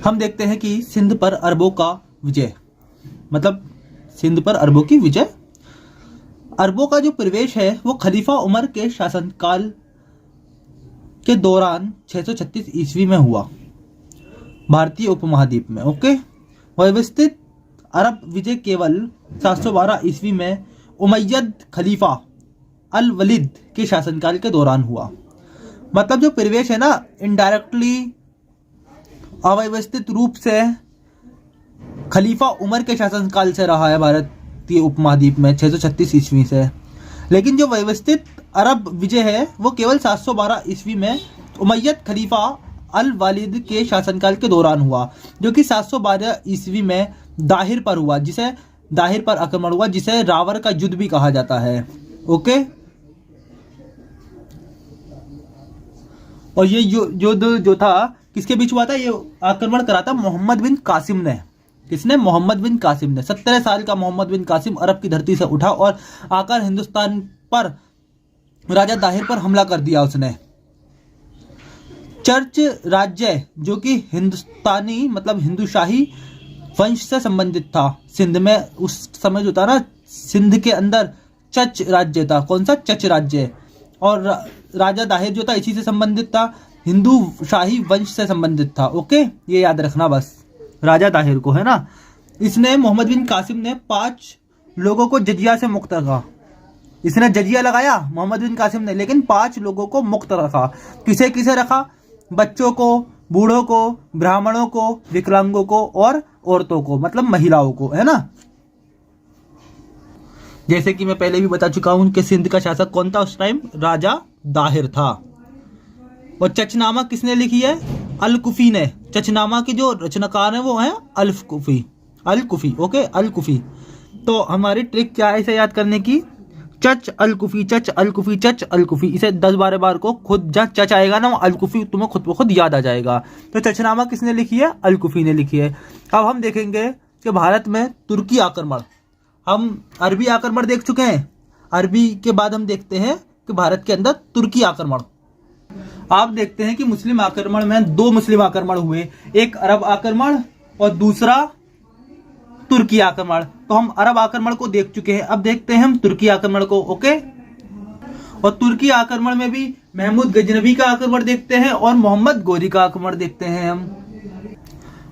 हम देखते हैं कि सिंध पर अरबों का विजय, मतलब सिंध पर अरबों की विजय। अरबों का जो प्रवेश है वो खलीफा उमर के शासनकाल के दौरान 636 ईस्वी में हुआ, भारतीय उपमहाद्वीप में। ओके, व्यवस्थित अरब विजय केवल 712 ईस्वी में उमैयद खलीफा अल वलीद के शासनकाल के दौरान हुआ। मतलब जो प्रवेश है ना, इनडायरेक्टली अव्यवस्थित रूप से खलीफा उमर के शासनकाल से रहा है भारतीय उपमहाद्वीप में 636 ईस्वी से। लेकिन जो व्यवस्थित अरब विजय है वो केवल 712 ईस्वी में उमैयद खलीफा अल वालिद के शासनकाल के दौरान हुआ, जो कि 712 ईस्वी में दाहिर पर हुआ, जिसे दाहिर पर आक्रमण हुआ, जिसे रावर का युद्ध भी कहा जाता है। ओके, और ये युद्ध जो था किसके बीच हुआ था? ये आक्रमण करा था मोहम्मद बिन कासिम ने। किसने? मोहम्मद बिन कासिम ने। 17 साल का मोहम्मद बिन कासिम अरब की धरती से उठा और आकर हिंदुस्तान पर राजा दाहिर पर हमला कर दिया उसने। चर्च राज्य जो कि हिंदुस्तानी मतलब हिंदुशाही वंश से संबंधित था। सिंध में उस समय जो था ना, सिंध के अंदर चच राज्य था। कौन सा? चच राज्य। और राजा दाहिर जो था इसी से संबंधित था, हिंदू शाही वंश से संबंधित था। ओके, ये याद रखना बस, राजा दाहिर को, है ना। इसने मोहम्मद बिन कासिम ने 5 लोगों को जजिया से मुक्त रखा। इसने जजिया लगाया मोहम्मद बिन कासिम ने, लेकिन 5 लोगों को मुक्त रखा। किसे किसे रखा? बच्चों को, बूढ़ों को, ब्राह्मणों को, विकलांगों को और औरतों को, मतलब महिलाओं को, है ना। जैसे कि मैं पहले भी बता चुका हूं कि सिंध का शासक कौन था उस टाइम? राजा दाहिर था। और चचनामा किसने लिखी है? अल कुफी ने। चचनामा की जो रचनाकार है वो है अल कुफी। ओके, अल कुफी। तो हमारी ट्रिक क्या है इसे याद करने की? चच अल कुफी, चच अल कुफी, चच अल कुफी। इसे 10-12 बार को खुद जहाँ चच आएगा ना, अल कुफी तुम्हें खुद ब खुद याद आ जाएगा। तो चचनामा किसने लिखी है? अल कुफी ने लिखी है। अब हम देखेंगे कि भारत में तुर्की आक्रमण, हम अरबी आक्रमण देख चुके हैं। अरबी के बाद हम देखते हैं कि भारत के अंदर तुर्की आक्रमण। आप देखते हैं कि मुस्लिम आक्रमण में 2 मुस्लिम आक्रमण हुए, एक अरब आक्रमण और दूसरा तुर्की आक्रमण। तो हम अरब आक्रमण को देख चुके हैं, अब देखते हैं हम तुर्की आक्रमण को। ओके, और तुर्की आक्रमण में भी महमूद गजनवी का आक्रमण देखते हैं और मोहम्मद गोरी का आक्रमण देखते हैं हम।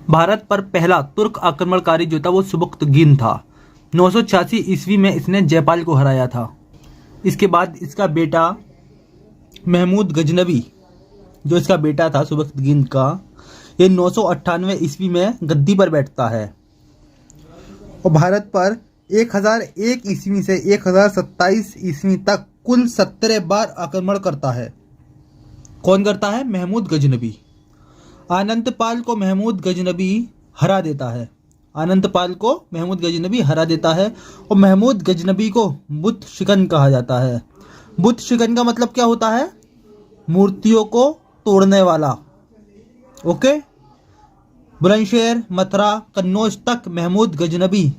भारत पर पहला तुर्क आक्रमणकारी जो था वो सुबुक्तगीन था। 986 ईस्वी में इसने जयपाल को हराया था। इसके बाद इसका बेटा महमूद गजनवी, जो इसका बेटा था सुबुक्तगीन का, ये 998 ईस्वी में गद्दी पर बैठता है और भारत पर 1001 ईस्वी से 1027 ईस्वी तक कुल 17 बार आक्रमण करता है। कौन करता है? महमूद गजनवी। अनंतपाल को महमूद गजनवी हरा देता है। अनंतपाल को महमूद गजनवी हरा देता है और महमूद गजनवी को बुत शिकन कहा जाता है। बुत शिकन का मतलब क्या होता है? मूर्तियों को तोड़ने वाला। ओके, बुलंदशहर, मथुरा, कन्नौज तक महमूद गजनवी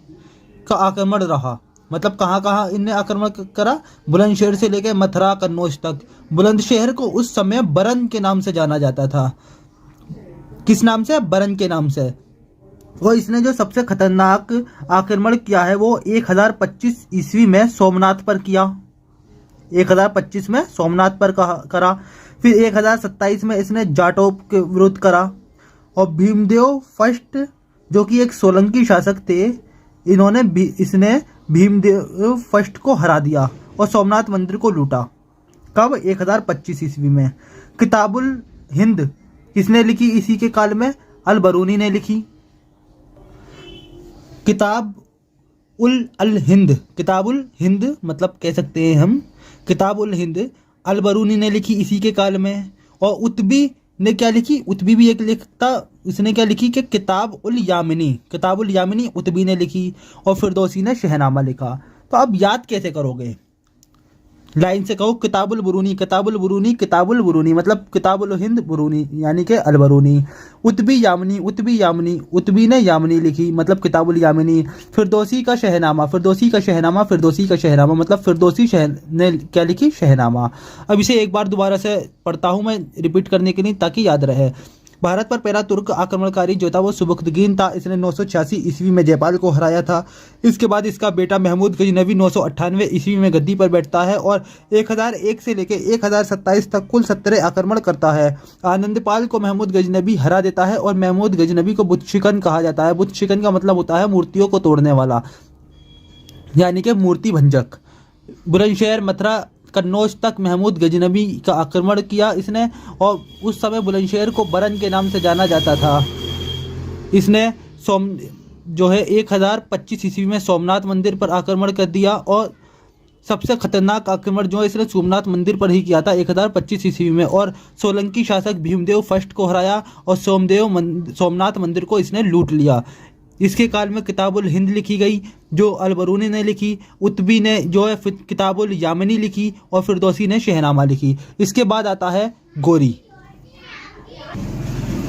का आक्रमण रहा। मतलब कहाँ कहाँ इनने आक्रमण करा? बुलंदशहर से लेकर मथुरा, कन्नौज तक। बुलंदशहर को उस समय बरन के नाम से जाना जाता था। किस नाम से? बरन के नाम से। और इसने जो सबसे खतरनाक आक्रमण किया है वो 1025 ईस्वी में सोमनाथ पर किया। 1025 में सोमनाथ पर करा। फिर 1027 में इसने जाटों के विरुद्ध करा। और भीमदेव फर्स्ट जो कि एक सोलंकी शासक थे, इसने भीमदेव फर्स्ट को हरा दिया और सोमनाथ मंदिर को लूटा। कब? 1025 ईस्वी में। किताबुल हिंद किसने लिखी इसी के काल में? अल बरूनी ने लिखी। किताबुल हिंद मतलब कह सकते हैं हम किताबुल हिंद अल बरूनी ने लिखी इसी के काल में। और उत्बी ने क्या लिखी? उत्बी भी एक लिखता, उसने क्या लिखी कि किताब उल यामिनी उत्बी ने लिखी। और फिरदौसी ने शहनामा लिखा। तो अब याद कैसे करोगे? लाइन से कहो, किताबुल बुरूनी, किताबुल बुरूनी, किताबुल बुरूनी, मतलब किताबुल हिंद बुरूनी यानी कि अल बरूनी। उत्बी यामिनी, उत्बी ने यामिनी लिखी, मतलब किताबुल यामिनी। फिरदौसी का शहनामा, मतलब फिरदौसी ने क्या लिखी? शहनामा। अब इसे एक बार दोबारा से पढ़ता हूँ मैं, रिपीट करने के लिए ताकि याद रहे। भारत पर पहला तुर्क आक्रमणकारी जो था वो सुबुक्तगीन था। इसने 986 ईस्वी में जयपाल को हराया था। इसके बाद इसका बेटा महमूद गजनवी 998 ईस्वी में गद्दी पर बैठता है और 1001 से लेकर 1027 तक कुल 17 आक्रमण करता है। आनंदपाल को महमूद गजनवी हरा देता है और महमूद गजनवी को बुतशिकन कहा जाता है। बुतशिकन का मतलब होता है मूर्तियों को तोड़ने वाला, यानी कि मूर्ति भंजक। बुलंदशहर, मथुरा, कन्नौज तक महमूद गजनवी का आक्रमण किया इसने और उस समय बुलंदशहर को बरन के नाम से जाना जाता था। इसने 1025 ईस्वी में सोमनाथ मंदिर पर आक्रमण कर दिया और सबसे खतरनाक आक्रमण जो है इसने सोमनाथ मंदिर पर ही किया था 1025 ईस्वी में, और सोलंकी शासक भीमदेव फर्स्ट को हराया और सोमनाथ मंदिर को इसने लूट लिया। इसके काल में किताबुल हिंद लिखी गई जो अलबरूनी ने लिखी, उत्बी ने जो है किताबुल यामिनी लिखी और फिरदौसी ने शहनामा लिखी। इसके बाद आता है गोरी।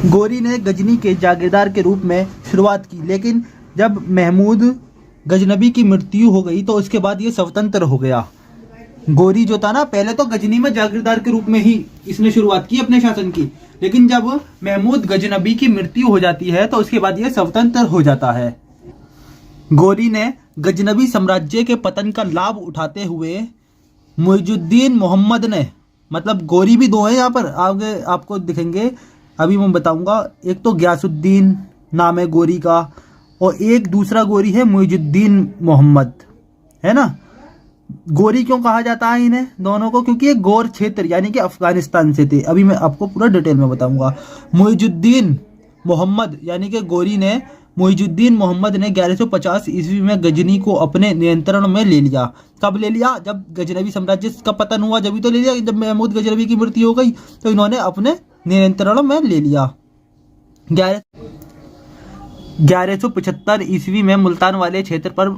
गोरी ने गजनी के जागीरदार के रूप में शुरुआत की, लेकिन जब महमूद गजनवी की मृत्यु हो गई तो उसके बाद ये स्वतंत्र हो गया। गोरी जो था ना, पहले तो गजनी में जागीरदार के रूप में ही इसने शुरुआत की अपने शासन की, लेकिन जब महमूद गजनवी की मृत्यु हो जाती है तो उसके बाद ये स्वतंत्र हो जाता है। गोरी ने गजनवी साम्राज्य के पतन का लाभ उठाते हुए मुइजुद्दीन मोहम्मद ने, मतलब गोरी भी दो हैं यहाँ पर, आगे आपको दिखेंगे, अभी मैं बताऊंगा। एक तो गयासुद्दीन नाम है गोरी का और एक दूसरा गोरी है मुइजुद्दीन मोहम्मद, है ना। गोरी क्यों कहा जाता है इन्हें दोनों को? क्योंकि ये गोर क्षेत्र यानी कि अफगानिस्तान से थे। अभी मैं आपको पूरा डिटेल में बताऊंगा। मुइजुद्दीन मोहम्मद यानी कि गोरी ने, मुइजुद्दीन मोहम्मद ने 1150 ईस्वी में गजनी को अपने नियंत्रण में ले लिया। कब ले लिया? जब गजनवी साम्राज्य का पतन हुआ, जब ही तो ले लिया। जब महमूद गजनवी की मृत्यु हो गई तो इन्होंने अपने नियंत्रण में ले लिया। 1175 ईस्वी में मुल्तान वाले क्षेत्र पर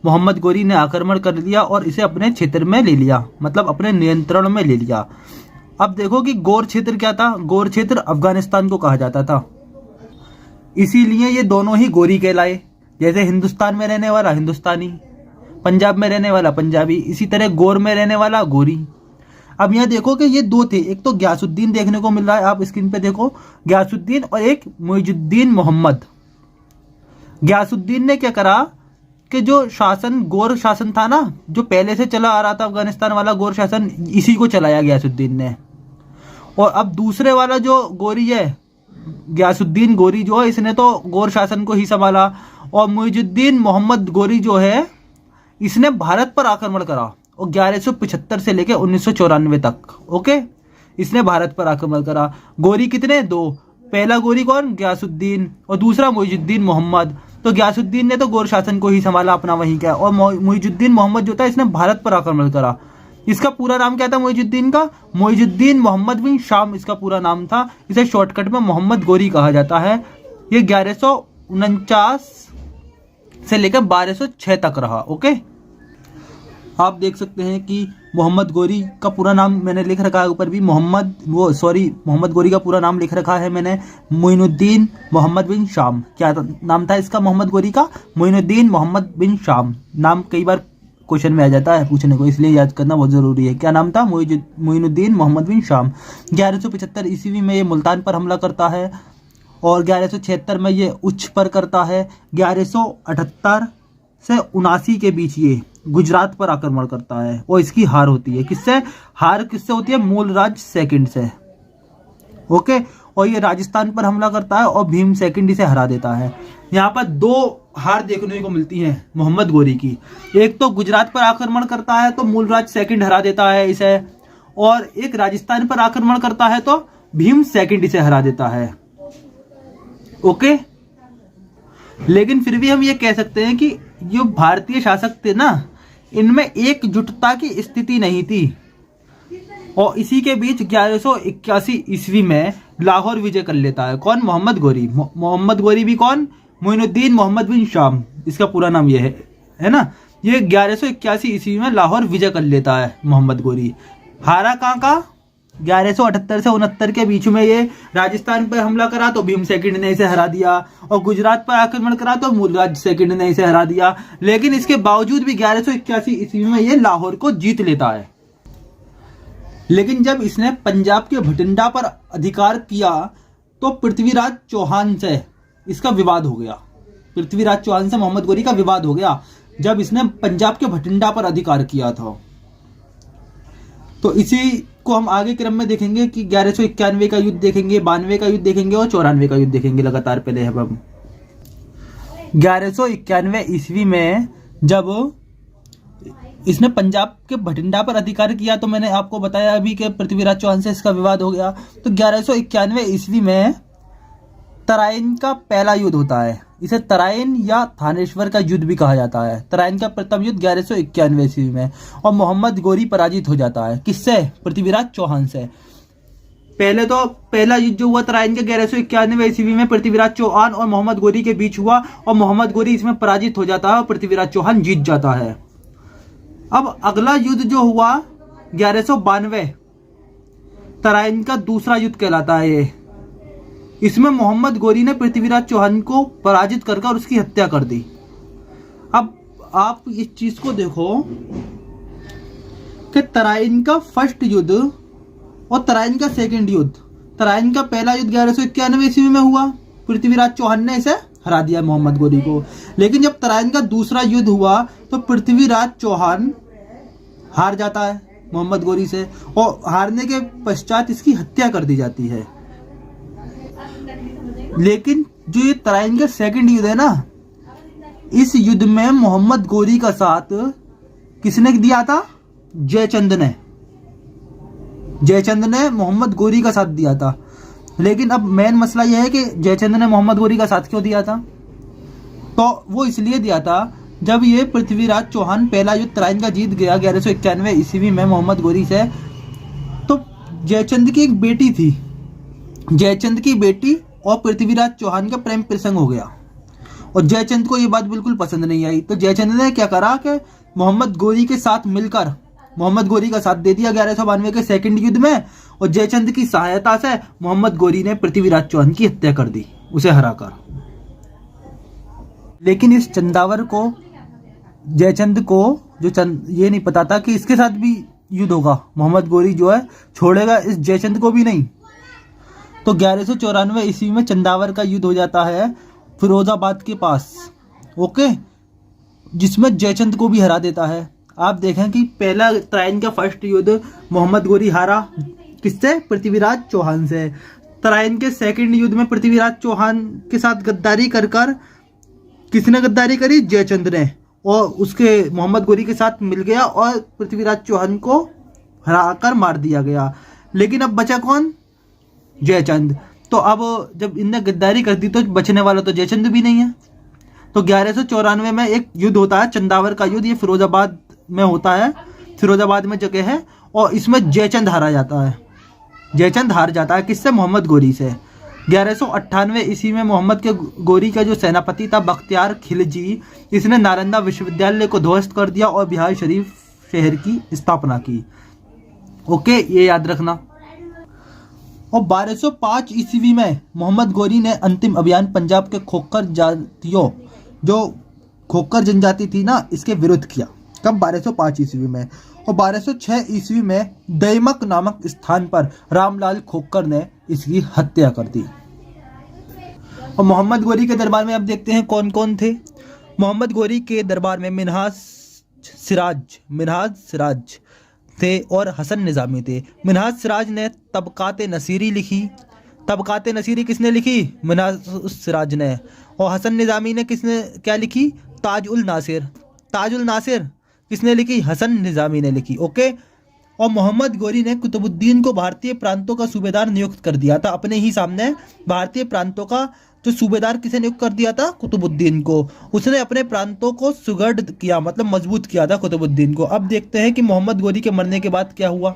मोहम्मद गोरी ने आक्रमण कर लिया और इसे अपने क्षेत्र में ले लिया, मतलब अपने नियंत्रण में ले लिया। अब देखो कि गोर क्षेत्र क्या था। गोर क्षेत्र अफगानिस्तान को कहा जाता था, इसीलिए ये दोनों ही गोरी कहलाए। जैसे हिंदुस्तान में रहने वाला हिंदुस्तानी, पंजाब में रहने वाला पंजाबी, इसी तरह गोर में रहने वाला गोरी। अब यहाँ देखो कि ये दो थे, एक तो गयासुद्दीन देखने को मिल रहा है, आप स्क्रीन पे देखो, गयासुद्दीन, और एक मुइजुद्दीन मोहम्मद। गयासुद्दीन ने क्या करा कि जो शासन गोर शासन था ना, जो पहले से चला आ रहा था अफगानिस्तान वाला गोर शासन, इसी को चलाया गयासुद्दीन ने। और अब दूसरे वाला जो गोरी है, गयासुद्दीन गोरी जो है, इसने तो गोर शासन को ही संभाला। और मुइजुद्दीन मोहम्मद गोरी जो है, इसने भारत पर आक्रमण करा और 1175 से लेकर 1994 तक, ओके, इसने भारत पर आक्रमण करा। गोरी कितने? दो। पहला गोरी कौन? गयासुद्दीन, और दूसरा मुइजुद्दीन मोहम्मद। तो गयासुद्दीन ने तो गोर शासन को ही संभाला अपना, वहीं क्या, और मुइजुद्दीन मोहम्मद जो था इसने भारत पर आक्रमण करा। इसका पूरा नाम क्या था मुइजुद्दीन का? मुइजुद्दीन मोहम्मद बिन शाम इसका पूरा नाम था। इसे शॉर्टकट में मोहम्मद गोरी कहा जाता है। ये 1149 से लेकर 1206 तक रहा, ओके। आप देख सकते हैं कि मोहम्मद गोरी का पूरा नाम मैंने लिख रखा है ऊपर भी, मोहम्मद गोरी का पूरा नाम लिख रखा है मैंने, मोइनुद्दीन मोहम्मद बिन शाम। क्या नाम था इसका मोहम्मद गोरी का? मोइनुद्दीन मोहम्मद बिन शाम। नाम कई बार क्वेश्चन में आ जाता है पूछने को, इसलिए याद करना बहुत जरूरी है। क्या नाम था? मोइनुद्दीन मोहम्मद बिन शाम। 1175 ईस्वी में ये मुल्तान पर हमला करता है और 1176 में ये उच्च पर करता है। 1178 से 79 के बीच ये गुजरात पर आक्रमण करता है और इसकी हार होती है। किससे होती है? मूलराज सेकंड से, ओके। और ये राजस्थान पर हमला करता है और भीम सेकंड इसे हरा देता है। यहाँ पर दो हार देखने को मिलती है मोहम्मद गोरी की। एक तो गुजरात पर आक्रमण करता है तो मूलराज सेकंड हरा देता है इसे, और एक राजस्थान पर आक्रमण करता है तो भीम सेकंड इसे हरा देता है, ओके। लेकिन फिर भी हम ये कह सकते हैं कि जो भारतीय शासक थे ना, इनमें एकजुटता की स्थिति नहीं थी। और इसी के बीच 1181 ईस्वी में लाहौर विजय कर लेता है। कौन? मोहम्मद गोरी। मोहम्मद गोरी भी कौन? मोइनुद्दीन मोहम्मद बिन शाम, इसका पूरा नाम ये है ना। ये 1181 ईस्वी में लाहौर विजय कर लेता है मोहम्मद गोरी। हारा कहाँ का? 1178 से 69 के बीच में ये राजस्थान पर हमला करा तो भीम सेकंड ने इसे हरा दिया, और गुजरात पर आक्रमण करा तो मूलराज सेकंड ने इसे हरा दिया। लेकिन इसके बावजूद भी 1181 ईस्वी में ये लाहौर को जीत लेता है। लेकिन जब इसने पंजाब के भटिंडा पर अधिकार किया तो पृथ्वीराज चौहान से इसका विवाद हो गया। पृथ्वीराज चौहान से मोहम्मद गोरी का विवाद हो गया जब इसने पंजाब के भटिंडा पर अधिकार किया था। तो इसी को हम आगे क्रम में देखेंगे कि 1191 का युद्ध देखेंगे, 92 का युद्ध देखेंगे और 94 का युद्ध देखेंगे लगातार। पहले हम 1191 ईस्वी में जब इसने पंजाब के भटिंडा पर अधिकार किया, तो मैंने आपको बताया अभी कि पृथ्वीराज चौहान से इसका विवाद हो गया। तो 1191 ईस्वी में तराइन का पहला युद्ध होता है। इसे तराइन या थानेश्वर का युद्ध भी कहा जाता है। तराइन का प्रथम युद्ध 1191 ईस्वी में, और मोहम्मद गोरी पराजित हो जाता है। किससे? पृथ्वीराज चौहान से। पहले तो पहला युद्ध जो हुआ तराइन के 1191 ईस्वी में पृथ्वीराज चौहान और मोहम्मद गोरी के बीच हुआ, और मोहम्मद गोरी इसमें पराजित हो जाता है और पृथ्वीराज चौहान जीत जाता है। अब अगला युद्ध जो हुआ 1192, तराइन का दूसरा युद्ध कहलाता है ये। इसमें मोहम्मद गोरी ने पृथ्वीराज चौहान को पराजित कर उसकी हत्या कर दी। अब आप इस चीज को देखो कि तराइन का फर्स्ट युद्ध और तराइन का सेकंड युद्ध, तराइन का पहला युद्ध 1191 ईस्वी में हुआ, पृथ्वीराज चौहान ने इसे हरा दिया मोहम्मद गोरी को। लेकिन जब तराइन का दूसरा युद्ध हुआ तो पृथ्वीराज चौहान हार जाता है मोहम्मद गोरी से, और हारने के पश्चात इसकी हत्या कर दी जाती है। लेकिन जो ये तराइन का सेकंड युद्ध है ना, इस युद्ध में मोहम्मद गोरी का साथ किसने दिया था? जयचंद ने। जयचंद ने मोहम्मद गोरी का साथ दिया था। लेकिन अब मेन मसला यह है कि जयचंद ने मोहम्मद गोरी का साथ क्यों दिया था? तो वो इसलिए दिया था जब ये पृथ्वीराज चौहान पहला युद्ध तराइन का जीत गया 1191 ईस्वी में मोहम्मद गोरी से, तो जयचंद की एक बेटी थी। जयचंद की बेटी और पृथ्वीराज चौहान का प्रेम प्रसंग हो गया, और जयचंद को ये बात बिल्कुल पसंद नहीं आई। तो जयचंद ने क्या करा कि मोहम्मद गोरी के साथ मिलकर मोहम्मद गोरी का साथ दे दिया 1192 के सेकंड युद्ध में, और जयचंद की सहायता से मोहम्मद गोरी ने पृथ्वीराज चौहान की हत्या कर दी, उसे हराकर। लेकिन इस चंदावर को, जयचंद को ये नहीं पता था कि इसके साथ भी युद्ध होगा। मोहम्मद गोरी जो है छोड़ेगा इस जयचंद को भी नहीं। तो 1194 ईस्वी में चंदावर का युद्ध हो जाता है फिरोजाबाद के पास, ओके, जिसमें जयचंद को भी हरा देता है। आप देखें कि पहला तराइन का फर्स्ट युद्ध मोहम्मद गोरी हारा, किससे? पृथ्वीराज चौहान से। तराइन के सेकंड युद्ध में पृथ्वीराज चौहान के साथ गद्दारी कर किसने गद्दारी करी? जयचंद ने, और उसके मोहम्मद गोरी के साथ मिल गया और पृथ्वीराज चौहान को हराकर मार दिया गया। लेकिन अब बचा कौन? जयचंद। तो अब जब इनने गद्दारी कर दी तो बचने वाला तो जयचंद भी नहीं है। तो 1194 में एक युद्ध होता है, चंदावर का युद्ध। ये फिरोजाबाद में होता है, फिरोजाबाद में जगह है, और इसमें जयचंद हारा जाता है। जयचंद हार जाता है किससे? मोहम्मद गोरी से। 1198 ईस्वी में मोहम्मद के गोरी का जो सेनापति था बख्तियार खिलजी, इसने नालंदा विश्वविद्यालय को ध्वस्त कर दिया और बिहार शरीफ शहर की स्थापना की। ओके, ये याद रखना। और 1205 ईस्वी में मोहम्मद गोरी ने अंतिम अभियान पंजाब के खोखर जातियों, जो खोखर जनजाति थी ना, इसके विरुद्ध किया। कब? 1205 ईस्वी में। और 1206 ईस्वी में दैमक नामक स्थान पर रामलाल खोखर ने इसकी हत्या कर दी। और मोहम्मद गोरी के दरबार में अब देखते हैं कौन कौन थे। मोहम्मद गोरी के दरबार में मिन्हाज सिराज थे और हसन निज़ामी थे। मिन्हाज सिराज ने तबकात नसीरी लिखी। तबकात नसीरी किसने लिखी? मिन्हाज सिराज ने। और हसन निज़ामी ने किसने क्या लिखी? ताज उल नासिर किसने लिखी? हसन निज़ामी ने लिखी। ओके। और मोहम्मद गोरी ने कुतुबुद्दीन को भारतीय प्रांतों का सूबेदार नियुक्त कर दिया था। अपने ही सामने भारतीय प्रांतों का जो सूबेदार किसे नियुक्त कर दिया था? कुतुबुद्दीन को। उसने अपने प्रांतों को सुगढ़ किया, मतलब मजबूत किया था कुतुबुद्दीन को। अब देखते हैं कि मोहम्मद गोरी के मरने के बाद क्या हुआ।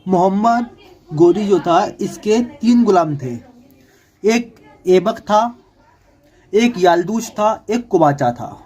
मोहम्मद गोरी जो था, इसके 3 गुलाम थे। एक ऐबक था, एक यालदूश था, एक कुबाचा था।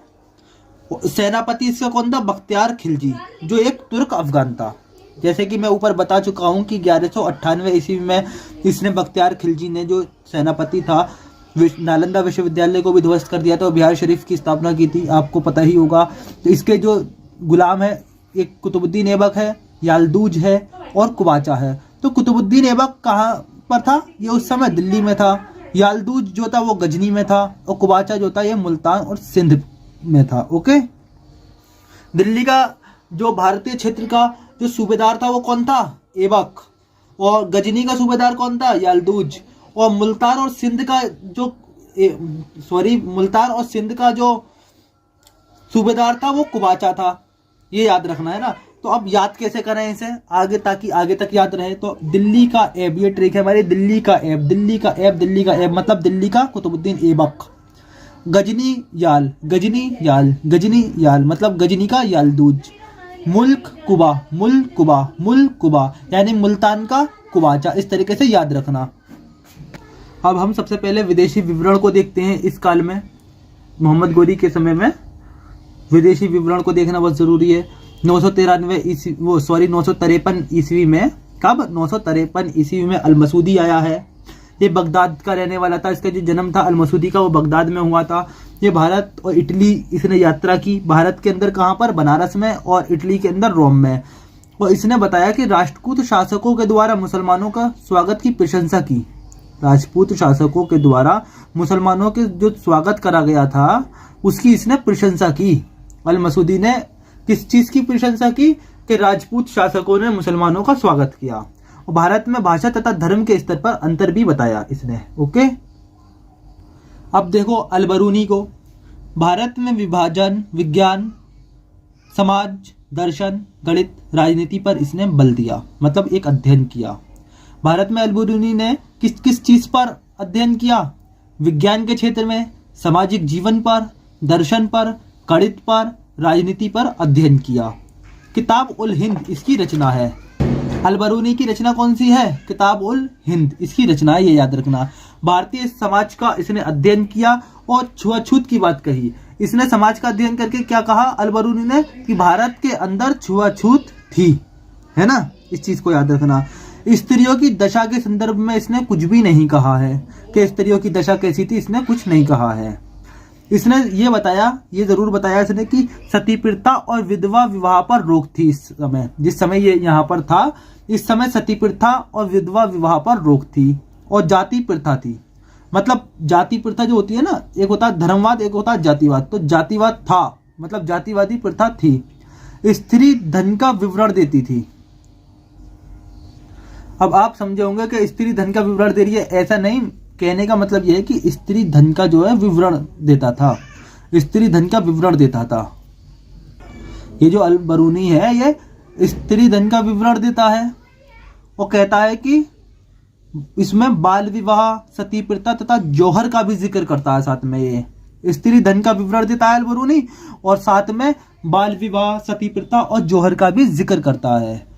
सेनापति इसका कौन था? बख्तियार खिलजी, जो एक तुर्क अफगान था। जैसे कि मैं ऊपर बता चुका हूँ कि 1198 ईस्वी में इसने बख्तियार खिलजी ने, जो सेनापति था, नालंदा विश्वविद्यालय को भी ध्वस्त कर दिया था और बिहार शरीफ की स्थापना की थी, आपको पता ही होगा। तो इसके जो गुलाम है, एक कुतुबुद्दीन ऐबक है, यालदूज है और कुबाचा है। तो कुतुबुद्दीन ऐबक पर था, ये उस समय दिल्ली में था। यालदूज जो था वो गजनी में था, और कुबाचा जो था ये मुल्तान और सिंध में था। ओके, दिल्ली का जो भारतीय क्षेत्र का जो सूबेदार था वो कौन था? ऐबक। और गजनी का सूबेदार कौन था? यालदूज। और मुल्तान और सिंध का जो मुल्तान और सिंध का जो सूबेदार था वो कुबाचा था। ये याद रखना है ना। तो अब याद कैसे करें इसे आगे, ताकि आगे तक याद रहे? तो दिल्ली का ऐब, ये ट्रिक है हमारी। दिल्ली का ऐब, दिल्ली का ऐब, दिल्ली का ऐब मतलब दिल्ली का कुतुबुद्दीन ऐबक। गजनी याल, गजनी याल, गजनी याल मतलब गजनी का यालदूज। मुल्क कुबा, मुल्क कुबा, मुल्क कुबा यानी मुल्तान का कुबाचा। इस तरीके से याद रखना। अब हम सबसे पहले विदेशी विवरण को देखते हैं। इस काल में मोहम्मद गोरी के समय में विदेशी विवरण को देखना बहुत जरूरी है। 953 ईस्वी में, कब? 953 ईस्वी में अल-मसूदी आया है। ये बगदाद का रहने वाला था। इसका जो जन्म था अल-मसूदी का वो बगदाद में हुआ था। ये भारत और इटली इसने यात्रा की। भारत के अंदर कहाँ पर? बनारस में, और इटली के अंदर रोम में। और इसने बताया कि राष्ट्रकूट शासकों के द्वारा मुसलमानों का स्वागत की प्रशंसा की। राजपूत शासकों के द्वारा मुसलमानों के जो स्वागत करा गया था उसकी इसने प्रशंसा की। अल-मसूदी ने किस चीज की प्रशंसा की? कि राजपूत शासकों ने मुसलमानों का स्वागत किया। और भारत में भाषा तथा धर्म के स्तर पर अंतर भी बताया इसने। ओके, अब देखो अल-बरूनी को। भारत में विभाजन, विज्ञान, समाज, दर्शन, गणित, राजनीति पर इसने बल दिया, मतलब एक अध्ययन किया। भारत में अल-बरूनी ने किस किस चीज पर अध्ययन किया? विज्ञान के क्षेत्र में, सामाजिक जीवन पर, दर्शन पर, गणित पर, राजनीति पर अध्ययन किया। किताब उल हिंद इसकी रचना है। अल-बरूनी की रचना कौन सी है? किताब उल हिंद इसकी रचना है, ये याद रखना। भारतीय समाज का इसने अध्ययन किया और छुआछूत की बात कही। इसने समाज का अध्ययन करके क्या कहा अल-बरूनी ने? कि भारत के अंदर छुआछूत थी, है ना। इस चीज को याद रखना। स्त्रियों की दशा के संदर्भ में इसने कुछ भी नहीं कहा है कि स्त्रियों की दशा कैसी थी, इसने कुछ नहीं कहा है। इसने ये बताया, ये जरूर बताया इसने कि सती प्रथा और विधवा विवाह पर रोक थी। इस समय, जिस समय ये यहाँ पर था, इस समय सती प्रथा और विधवा विवाह पर रोक थी। और जाति प्रथा थी, मतलब जाति प्रथा जो होती है ना, एक होता है धर्मवाद, एक होता है जातिवाद। तो जातिवाद था, मतलब जातिवादी प्रथा थी। स्त्री धन का विवरण देती थी। अब आप समझे होंगे कि स्त्री धन का विवरण दे रही है, ऐसा नहीं। कहने का मतलब यह है कि स्त्री धन का जो है विवरण देता था, स्त्री धन का विवरण देता था। ये जो अल-बरूनी है ये स्त्री धन का विवरण देता है और कहता है कि इसमें बाल विवाह, सती प्रथा तथा जौहर का भी जिक्र करता है। साथ में ये स्त्री धन का विवरण देता है अल-बरूनी और साथ में बाल विवाह, सती प्रथा और जौहर का भी जिक्र करता है।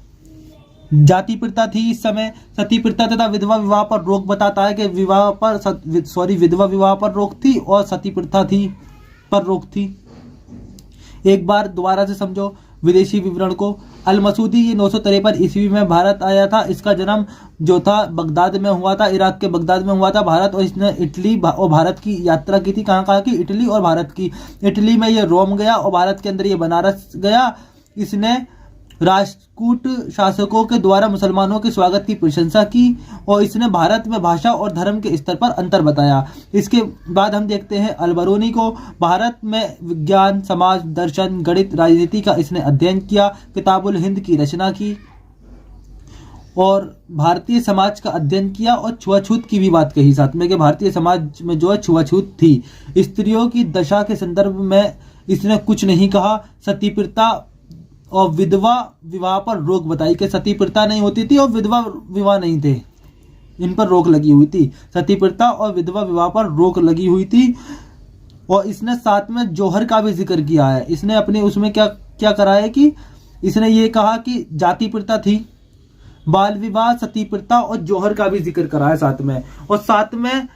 जाति प्रथा थी इस समय, सती प्रथा तथा विधवा विवाह पर रोक बताता है कि विधवा विवाह पर रोक थी और सती प्रथा थी पर रोक थी। एक बार दोबारा से समझो विदेशी विवरण को। अल-मसूदी ये 953 ईस्वी में भारत आया था। इसका जन्म जो था बगदाद में हुआ था, इराक के बगदाद में हुआ था भारत। और इसने इटली और भारत की यात्रा की थी। कहाँ कहाँ की? इटली और भारत की। इटली में ये रोम गया और भारत के अंदर ये बनारस गया। इसने राष्ट्रकूट शासकों के द्वारा मुसलमानों के स्वागत की प्रशंसा की और इसने भारत में भाषा और धर्म के स्तर पर अंतर बताया। इसके बाद हम देखते हैं अल-बरूनी को। भारत में विज्ञान, समाज, दर्शन, गणित, राजनीति का इसने अध्ययन किया। किताबुल हिंद की रचना की और भारतीय समाज का अध्ययन किया और छुआछूत की भी बात कही साथ में कि भारतीय समाज में जो है छुआछूत थी। स्त्रियों की दशा के संदर्भ में इसने कुछ नहीं कहा। सती प्रथा और विधवा विवाह पर रोक बताई कि सती प्रथा नहीं होती थी और विधवा विवाह नहीं थे, इन पर रोक लगी हुई थी। सती प्रथा और विधवा विवाह पर रोक लगी हुई थी। और इसने साथ में जौहर का भी जिक्र किया है। इसने अपने उसमें क्या क्या करा है कि इसने ये कहा कि जाति प्रथा थी, बाल विवाह, सती प्रथा और जौहर का भी जिक्र करा है साथ में। और साथ में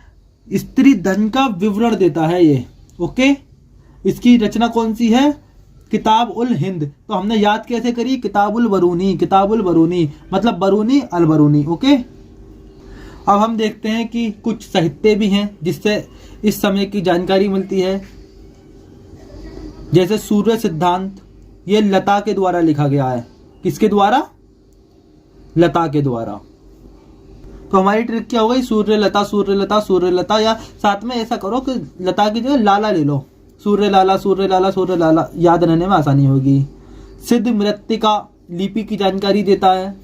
स्त्री धन का विवरण देता है ये। ओके, इसकी रचना कौन सी है? किताब उल हिंद। तो हमने याद कैसे करी? किताबुल बरूनी, किताबुल बरूनी मतलब बरूनी अल-बरूनी। ओके, अब हम देखते हैं कि कुछ साहित्य भी हैं जिससे इस समय की जानकारी मिलती है। जैसे सूर्य सिद्धांत, ये लता के द्वारा लिखा गया है। किसके द्वारा? लता के द्वारा। तो हमारी ट्रिक क्या हो गई, सूर्य लता सूर्य लता सूर्य लता, या साथ में ऐसा करो कि लता की जगह लाला ले लो, सूर्य लाला सूर्य लाला सूर्य लाला, याद रहने में आसानी होगी। सिद्ध मृत्तिका लिपि की जानकारी देता है,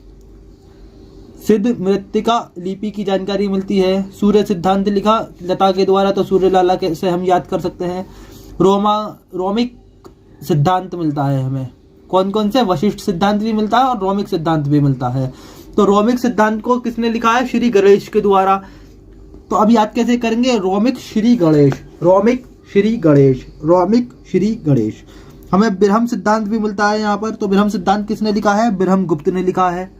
सिद्ध मृत्तिका लिपि की जानकारी मिलती है। सूर्य सिद्धांत लिखा लता के द्वारा, तो सूर्य लाला के से हम याद कर सकते हैं। रोमिक सिद्धांत मिलता है हमें, कौन कौन से, वशिष्ठ सिद्धांत भी मिलता है और रोमिक सिद्धांत भी मिलता है। तो रोमिक सिद्धांत को किसने लिखा है, श्री गणेश के द्वारा। तो अब याद कैसे करेंगे, rhombic Shri Ganesh, rhombic Shri Ganesh, rhombic Shri Ganesh. हमें ब्रह्म सिद्धांत भी मिलता है यहाँ पर, तो ब्रह्म सिद्धांत किसने लिखा है, ब्रह्म गुप्त ने लिखा है।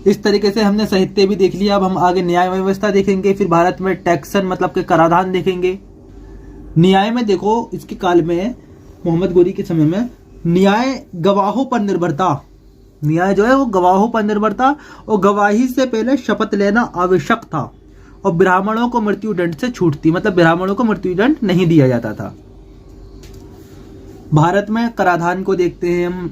इस तरीके से हमने साहित्य भी देख लिया। अब हम आगे न्याय व्यवस्था देखेंगे, फिर भारत में टैक्सन मतलब के कराधान देखेंगे। न्याय में देखो, इसके काल में मोहम्मद गोरी के समय में न्याय गवाहों पर निर्भर था। न्याय जो है वो गवाहों पर निर्भर था और गवाही से पहले शपथ लेना आवश्यक था, और ब्राह्मणों को मृत्युदंड से छूट थी, मतलब ब्राह्मणों को मृत्युदंड नहीं दिया जाता था। भारत में कराधान को देखते हैं हम।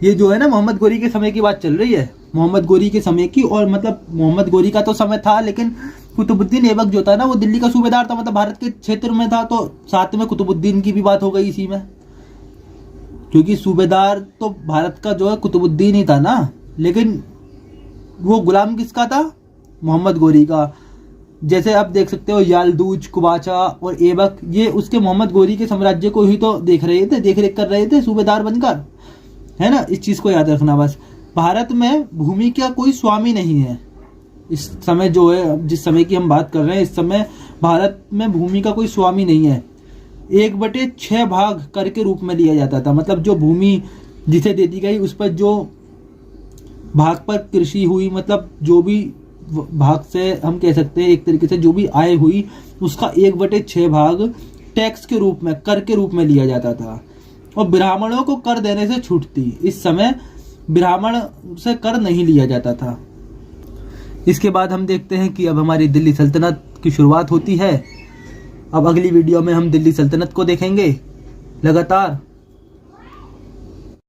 ये जो है ना मोहम्मद गोरी के समय की बात चल रही है, मोहम्मद गोरी के समय की, और मतलब मोहम्मद गोरी का तो समय था, लेकिन कुतुबुद्दीन ऐबक जो था ना वो दिल्ली का सूबेदार था, मतलब भारत के क्षेत्र में था, तो साथ में कुतुबुद्दीन की भी बात हो गई इसी में, क्योंकि सूबेदार तो भारत का जो है कुतुबुद्दीन ही था ना, लेकिन वो गुलाम किसका था, मोहम्मद गोरी का। जैसे आप देख सकते हो यालदूज, कुबाचा और ऐबक, ये उसके मोहम्मद गोरी के साम्राज्य को ही तो देख रेख कर रहे थे सूबेदार बनकर, है ना। इस चीज को याद रखना बस। भारत में भूमि का कोई स्वामी नहीं है इस समय, जो है जिस समय की हम बात कर रहे हैं, इस समय भारत में भूमि का कोई स्वामी नहीं है। 1/6 भाग कर के रूप में लिया जाता था, मतलब जो भूमि जिसे दे दी गई उस पर जो भाग पर कृषि हुई, मतलब जो भी भाग से हम कह सकते हैं एक तरीके से जो भी आय हुई, उसका 1/6 भाग टैक्स के रूप में, कर के रूप में लिया जाता था, और ब्राह्मणों को कर देने से छूट थी। इस समय ब्राह्मण से कर नहीं लिया जाता था। इसके बाद हम देखते हैं कि अब हमारी दिल्ली सल्तनत की शुरुआत होती है। अब अगली वीडियो में हम दिल्ली सल्तनत को देखेंगे लगातार।